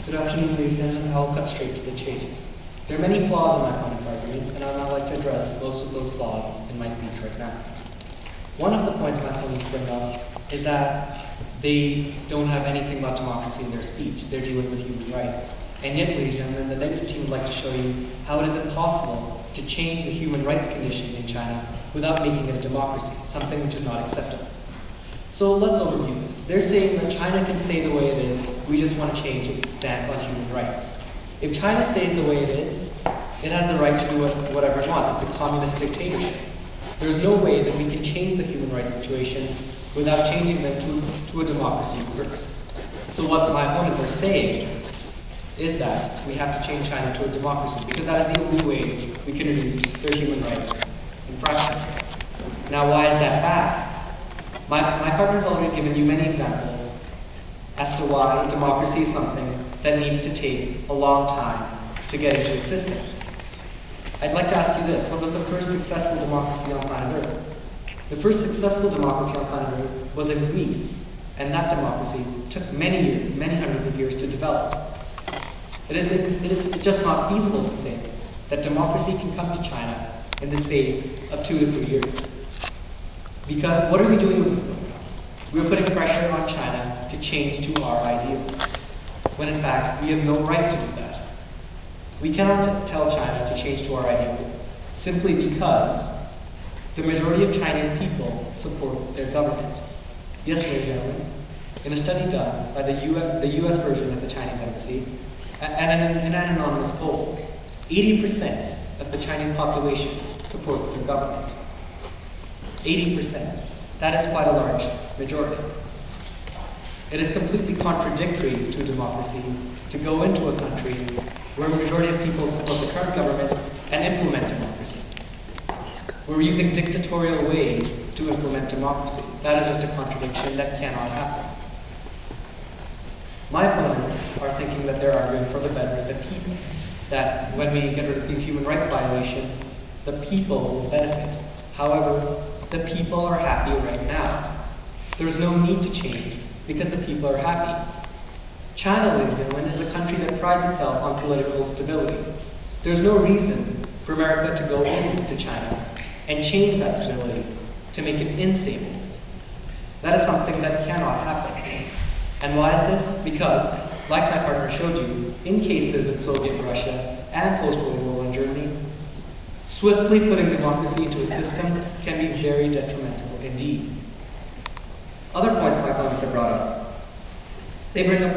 Good afternoon, ladies and gentlemen. I'll cut straight to the chase. There are many flaws in my opponent's argument, and I'd now like to address most of those flaws in my speech right now. One of the points my opponents bring up is that they don't have anything about democracy in their speech. They're dealing with human rights. And yet, ladies and gentlemen, the negative team would like to show you how it is impossible to change the human rights condition in China without making it a democracy, something which is not acceptable. So let's overview this. They're saying that China can stay the way it is, we just want to change its stance on human rights. If China stays the way it is, it has the right to do whatever it wants. It's a communist dictatorship. There's no way that we can change the human rights situation without changing them to a democracy first. So what my opponents are saying is that we have to change China to a democracy because that is the only way we can reduce their human rights infractions. Now, why is that bad? My partner has already given you many examples as to why democracy is something that needs to take a long time to get into a system. I'd like to ask you this: what was the first successful democracy on planet Earth? The first successful democracy on planet Earth was in Greece, and that democracy took many years, many hundreds of years to develop. It is just not feasible to think that democracy can come to China in the space of 2 to 3 years. Because what are we doing with this program? We're putting pressure on China to change to our ideals, when in fact we have no right to do that. We cannot tell China to change to our ideals simply because the majority of Chinese people support their government. Yes, ladies and gentlemen, in a study done by the US version of the Chinese embassy, and in an anonymous poll, 80% of the Chinese population supports their government. 80%. That is quite a large majority. It is completely contradictory to a democracy to go into a country where a majority of people support the current government and implement democracy. We're using dictatorial ways to implement democracy. That is just a contradiction that cannot happen. My opponents are thinking that they're arguing for the betterment of the people, that when we get rid of these human rights violations, the people will benefit. However, the people are happy right now. There's no need to change because the people are happy. China, ladies and gentlemen, is a country that prides itself on political stability. There's no reason for America to go into China and change that stability to make it unstable. That is something that cannot happen. And why is this? Because, like my partner showed you, in cases with Soviet Russia and post-World War I Germany, swiftly putting democracy into a system can be very detrimental indeed. Other points my opponents have brought up. They bring up